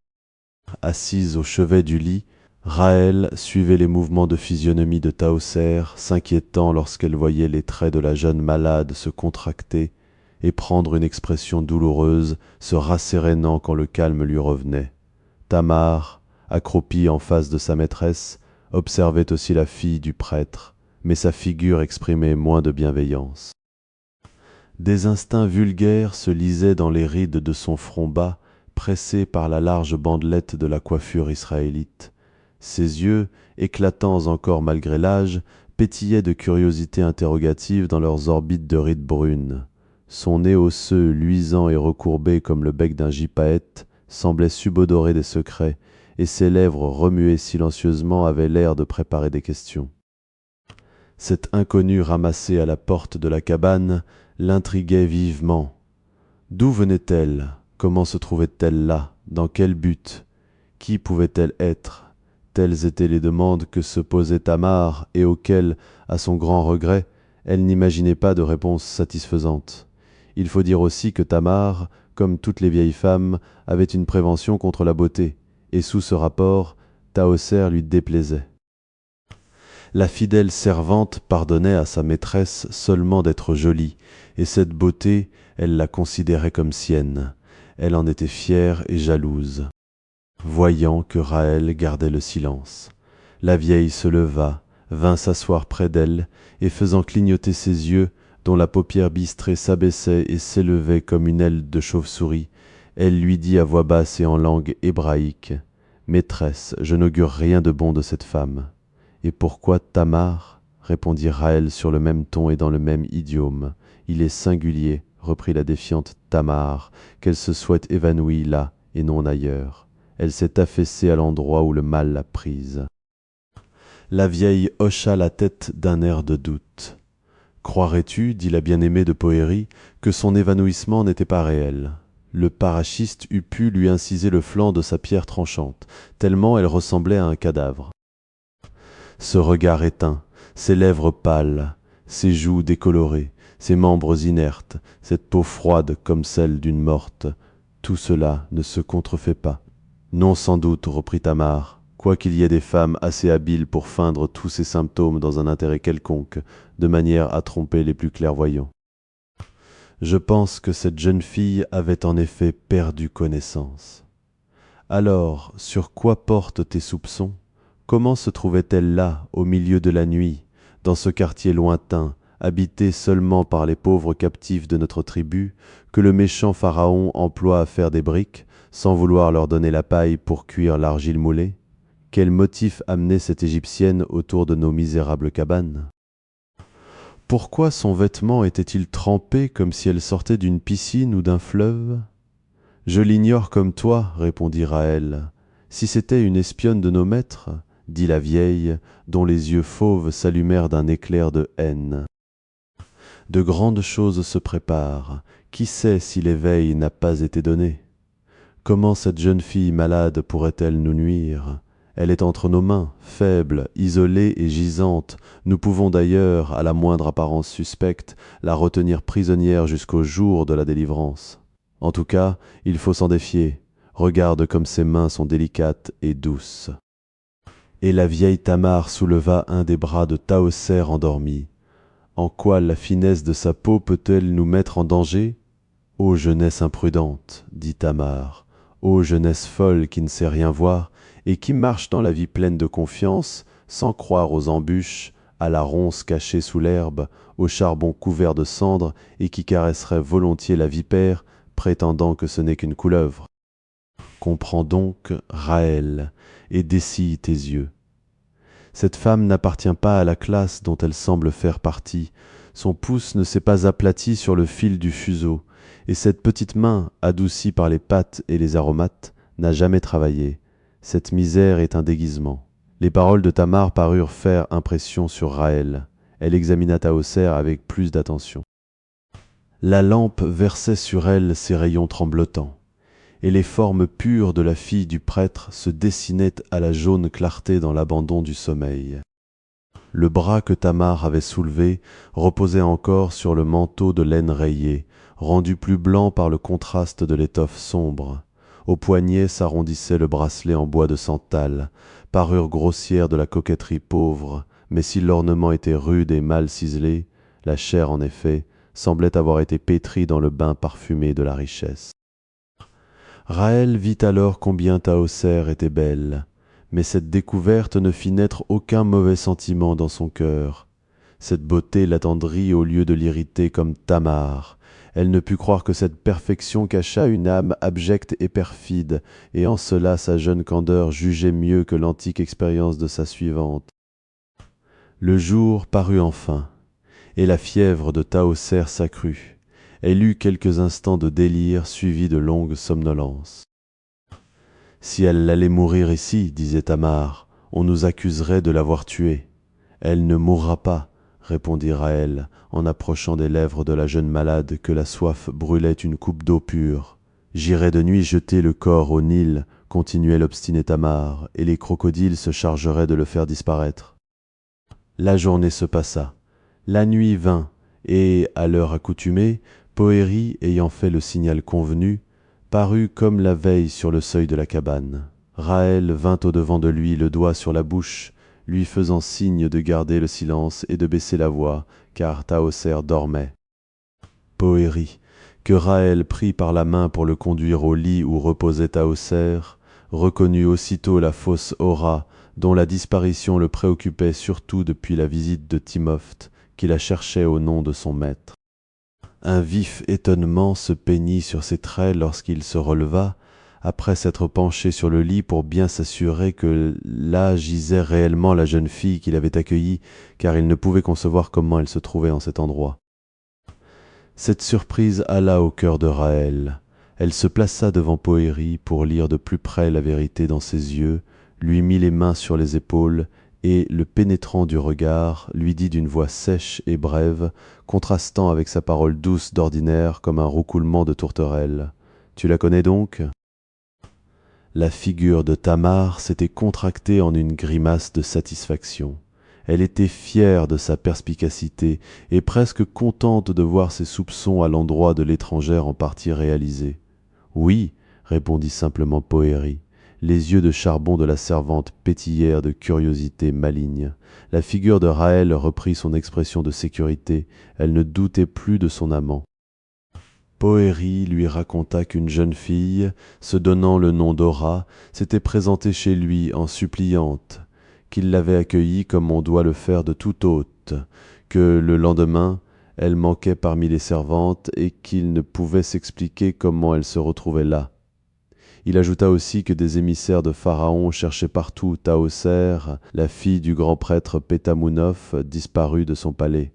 Assise au chevet du lit, Raël suivait les mouvements de physionomie de Tahoser, s'inquiétant lorsqu'elle voyait les traits de la jeune malade se contracter et prendre une expression douloureuse, se rassérénant quand le calme lui revenait. Tamar, accroupie en face de sa maîtresse, observait aussi la fille du prêtre, mais sa figure exprimait moins de bienveillance. Des instincts vulgaires se lisaient dans les rides de son front bas, pressé par la large bandelette de la coiffure israélite. Ses yeux, éclatants encore malgré l'âge, pétillaient de curiosité interrogative dans leurs orbites de rides brunes. Son nez osseux, luisant et recourbé comme le bec d'un gypaète, semblait subodorer des secrets, et ses lèvres remuées silencieusement avaient l'air de préparer des questions. Cette inconnue ramassée à la porte de la cabane l'intriguait vivement. D'où venait-elle ? Comment se trouvait-elle là ? Dans quel but ? Qui pouvait-elle être ? Telles étaient les demandes que se posait Tamar et auxquelles, à son grand regret, elle n'imaginait pas de réponse satisfaisante. Il faut dire aussi que Tamar, comme toutes les vieilles femmes, avait une prévention contre la beauté, et sous ce rapport, Tahoser lui déplaisait. La fidèle servante pardonnait à sa maîtresse seulement d'être jolie, et cette beauté, elle la considérait comme sienne. Elle en était fière et jalouse, voyant que Raël gardait le silence. La vieille se leva, vint s'asseoir près d'elle, et faisant clignoter ses yeux, dont la paupière bistrée s'abaissait et s'élevait comme une aile de chauve-souris, elle lui dit à voix basse et en langue hébraïque, « Maîtresse, je n'augure rien de bon de cette femme. » « Et pourquoi Tamar ?» répondit Raël sur le même ton et dans le même idiome. « Il est singulier, reprit la défiante Tamar, qu'elle se soit évanouie là et non ailleurs. Elle s'est affaissée à l'endroit où le mal l'a prise. » La vieille hocha la tête d'un air de doute. « Croirais-tu, dit la bien-aimée de Poëri, que son évanouissement n'était pas réel ?» Le paraschiste eût pu lui inciser le flanc de sa pierre tranchante, tellement elle ressemblait à un cadavre. Ce regard éteint, ces lèvres pâles, ces joues décolorées, ces membres inertes, cette peau froide comme celle d'une morte, tout cela ne se contrefait pas. Non sans doute, reprit Tamar, quoiqu'il y ait des femmes assez habiles pour feindre tous ces symptômes dans un intérêt quelconque, de manière à tromper les plus clairvoyants. Je pense que cette jeune fille avait en effet perdu connaissance. Alors, sur quoi portent tes soupçons ? Comment se trouvait-elle là, au milieu de la nuit, dans ce quartier lointain, habité seulement par les pauvres captifs de notre tribu, que le méchant Pharaon emploie à faire des briques, sans vouloir leur donner la paille pour cuire l'argile moulée ? Quel motif amenait cette Égyptienne autour de nos misérables cabanes ? Pourquoi son vêtement était-il trempé comme si elle sortait d'une piscine ou d'un fleuve ? Je l'ignore comme toi, répondit Raël. Si c'était une espionne de nos maîtres, dit la vieille, dont les yeux fauves s'allumèrent d'un éclair de haine. De grandes choses se préparent. Qui sait si l'éveil n'a pas été donné ? Comment cette jeune fille malade pourrait-elle nous nuire ? Elle est entre nos mains, faible, isolée et gisante. Nous pouvons d'ailleurs, à la moindre apparence suspecte, la retenir prisonnière jusqu'au jour de la délivrance. En tout cas, il faut s'en défier. Regarde comme ses mains sont délicates et douces. Et la vieille Tamar souleva un des bras de Tahoser endormi. En quoi la finesse de sa peau peut-elle nous mettre en danger ? Ô jeunesse imprudente, dit Tamar, ô jeunesse folle qui ne sait rien voir et qui marche dans la vie pleine de confiance, sans croire aux embûches, à la ronce cachée sous l'herbe, au charbon couvert de cendres et qui caresserait volontiers la vipère, prétendant que ce n'est qu'une couleuvre. Comprends donc, Raël, et dessille tes yeux. Cette femme n'appartient pas à la classe dont elle semble faire partie. Son pouce ne s'est pas aplati sur le fil du fuseau, et cette petite main, adoucie par les pâtes et les aromates, n'a jamais travaillé. Cette misère est un déguisement. Les paroles de Tamar parurent faire impression sur Raël. Elle examina Tahoser avec plus d'attention. La lampe versait sur elle ses rayons tremblotants, et les formes pures de la fille du prêtre se dessinaient à la jaune clarté dans l'abandon du sommeil. Le bras que Tamar avait soulevé reposait encore sur le manteau de laine rayée, rendu plus blanc par le contraste de l'étoffe sombre. Au poignet s'arrondissait le bracelet en bois de santal, parure grossière de la coquetterie pauvre, mais si l'ornement était rude et mal ciselé, la chair en effet semblait avoir été pétrie dans le bain parfumé de la richesse. Raël vit alors combien Tahoser était belle, mais cette découverte ne fit naître aucun mauvais sentiment dans son cœur. Cette beauté l'attendrit au lieu de l'irriter comme Tamar. Elle ne put croire que cette perfection cachât une âme abjecte et perfide, et en cela sa jeune candeur jugeait mieux que l'antique expérience de sa suivante. Le jour parut enfin, et la fièvre de Tahoser s'accrut. Elle eut quelques instants de délire suivis de longues somnolences. « Si elle allait mourir ici, disait Tamar, on nous accuserait de l'avoir tuée. Elle ne mourra pas, répondit Raël, en approchant des lèvres de la jeune malade que la soif brûlait une coupe d'eau pure. J'irai de nuit jeter le corps au Nil, continuait l'obstiné Tamar, et les crocodiles se chargeraient de le faire disparaître. La journée se passa. La nuit vint, et, à l'heure accoutumée, Poëri, ayant fait le signal convenu, parut comme la veille sur le seuil de la cabane. Raël vint au-devant de lui, le doigt sur la bouche, lui faisant signe de garder le silence et de baisser la voix, car Tahoser dormait. Poëri, que Ra'hel prit par la main pour le conduire au lit où reposait Tahoser, reconnut aussitôt la fausse Hora, dont la disparition le préoccupait surtout depuis la visite de Timopht, qui la cherchait au nom de son maître. Un vif étonnement se peignit sur ses traits lorsqu'il se releva, après s'être penché sur le lit pour bien s'assurer que là gisait réellement la jeune fille qu'il avait accueillie, car il ne pouvait concevoir comment elle se trouvait en cet endroit. Cette surprise alla au cœur de Ra'hel. Elle se plaça devant Poëri pour lire de plus près la vérité dans ses yeux, lui mit les mains sur les épaules et, le pénétrant du regard, lui dit d'une voix sèche et brève, contrastant avec sa parole douce d'ordinaire comme un roucoulement de tourterelle. « Tu la connais donc ?» La figure de Tamar s'était contractée en une grimace de satisfaction. Elle était fière de sa perspicacité et presque contente de voir ses soupçons à l'endroit de l'étrangère en partie réalisés. « Oui, » répondit simplement Poëri. Les yeux de charbon de la servante pétillèrent de curiosité maligne. La figure de Ra'hel reprit son expression de sécurité. Elle ne doutait plus de son amant. Poëri lui raconta qu'une jeune fille, se donnant le nom d'Hora, s'était présentée chez lui en suppliante, qu'il l'avait accueillie comme on doit le faire de tout hôte, que le lendemain, elle manquait parmi les servantes et qu'il ne pouvait s'expliquer comment elle se retrouvait là. Il ajouta aussi que des émissaires de Pharaon cherchaient partout Tahoser, la fille du grand prêtre Pétamounoph, disparue de son palais.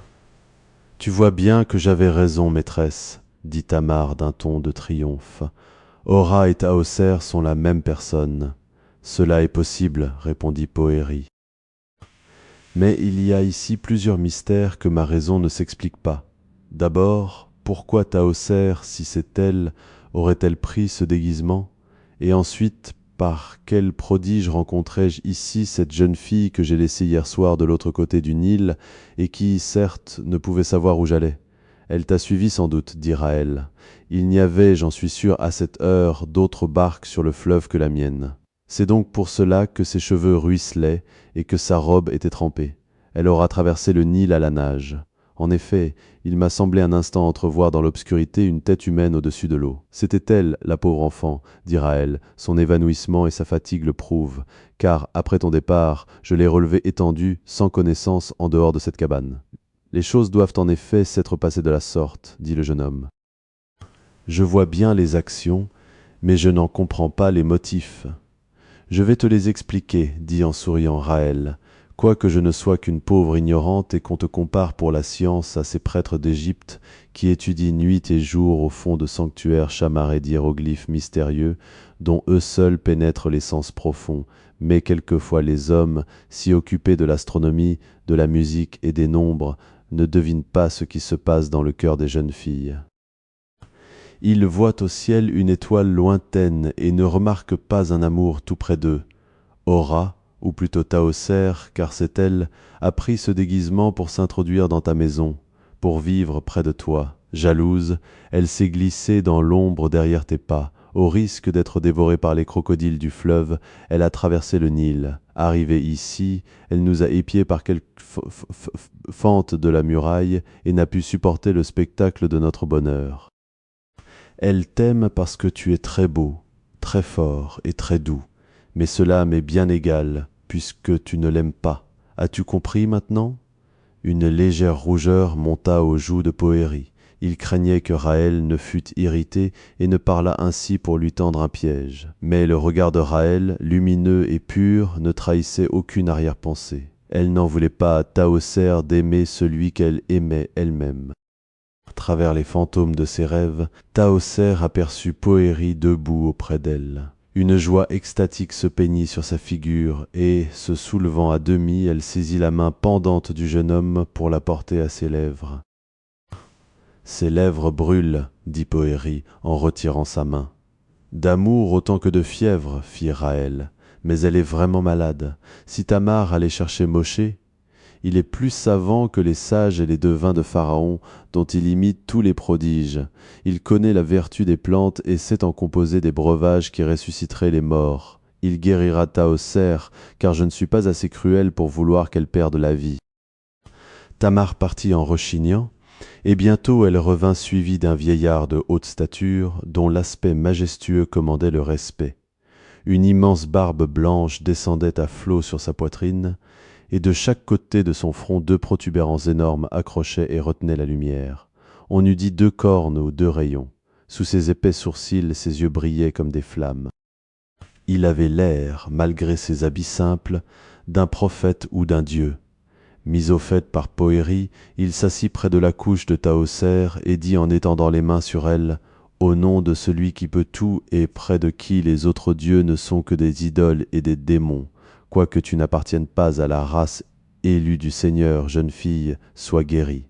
« Tu vois bien que j'avais raison, maîtresse, » dit Tamar d'un ton de triomphe. « Hora et Tahoser sont la même personne. »« Cela est possible, » répondit Poëri. « Mais il y a ici plusieurs mystères que ma raison ne s'explique pas. D'abord, pourquoi Tahoser, si c'est elle, aurait-elle pris ce déguisement? Et ensuite, par quel prodige rencontrai-je ici cette jeune fille que j'ai laissée hier soir de l'autre côté du Nil et qui, certes, ne pouvait savoir où j'allais? Elle t'a suivi sans doute, dit Ra'hel. Il n'y avait, j'en suis sûr, à cette heure, d'autres barques sur le fleuve que la mienne. C'est donc pour cela que ses cheveux ruisselaient et que sa robe était trempée. Elle aura traversé le Nil à la nage. En effet, il m'a semblé un instant entrevoir dans l'obscurité une tête humaine au-dessus de l'eau. C'était elle, la pauvre enfant, dit Ra'hel. Son évanouissement et sa fatigue le prouvent, car, après ton départ, je l'ai relevée étendue, sans connaissance, en dehors de cette cabane. Les choses doivent en effet s'être passées de la sorte, dit le jeune homme. Je vois bien les actions, mais je n'en comprends pas les motifs. Je vais te les expliquer, dit en souriant Ra'hel. Quoique je ne sois qu'une pauvre ignorante et qu'on te compare pour la science à ces prêtres d'Égypte qui étudient nuit et jour au fond de sanctuaires chamarrés d'hiéroglyphes mystérieux dont eux seuls pénètrent les sens profonds, mais quelquefois les hommes, si occupés de l'astronomie, de la musique et des nombres, ne devinent pas ce qui se passe dans le cœur des jeunes filles. Ils voient au ciel une étoile lointaine et ne remarquent pas un amour tout près d'eux. Hora, ou plutôt Tahoser, car c'est elle, a pris ce déguisement pour s'introduire dans ta maison, pour vivre près de toi. Jalouse, elle s'est glissée dans l'ombre derrière tes pas. Au risque d'être dévorée par les crocodiles du fleuve, elle a traversé le Nil. Arrivée ici, elle nous a épiés par quelque fente de la muraille et n'a pu supporter le spectacle de notre bonheur. Elle t'aime parce que tu es très beau, très fort et très doux. Mais cela m'est bien égal, puisque tu ne l'aimes pas. As-tu compris maintenant? Une légère rougeur monta aux joues de Poëri. Il craignait que Ra'hel ne fût irritée et ne parlât ainsi pour lui tendre un piège. Mais le regard de Ra'hel, lumineux et pur, ne trahissait aucune arrière-pensée. Elle n'en voulait pas à Tahoser d'aimer celui qu'elle aimait elle-même. À travers les fantômes de ses rêves, Tahoser aperçut Poëri debout auprès d'elle. Une joie extatique se peignit sur sa figure et, se soulevant à demi, elle saisit la main pendante du jeune homme pour la porter à ses lèvres. « Ses lèvres brûlent, » dit Poëri en retirant sa main. « D'amour autant que de fièvre, fit Ra'hel, mais elle est vraiment malade. Si Tamar allait chercher Mosché, il est plus savant que les sages et les devins de Pharaon, dont il imite tous les prodiges. Il connaît la vertu des plantes et sait en composer des breuvages qui ressusciteraient les morts. Il guérira Tahoser, car je ne suis pas assez cruel pour vouloir qu'elle perde la vie. » Tamar partit en rechignant, et bientôt elle revint suivie d'un vieillard de haute stature, dont l'aspect majestueux commandait le respect. Une immense barbe blanche descendait à flots sur sa poitrine, et de chaque côté de son front 2 protubérances énormes accrochaient et retenaient la lumière. On eût dit 2 cornes ou 2 rayons. Sous ses épais sourcils, ses yeux brillaient comme des flammes. Il avait l'air, malgré ses habits simples, d'un prophète ou d'un dieu. Mis au fait par Poëri, il s'assit près de la couche de Tahoser et dit en étendant les mains sur elle, « Au nom de celui qui peut tout et près de qui les autres dieux ne sont que des idoles et des démons, quoique tu n'appartiennes pas à la race élue du Seigneur, jeune fille, sois guérie. »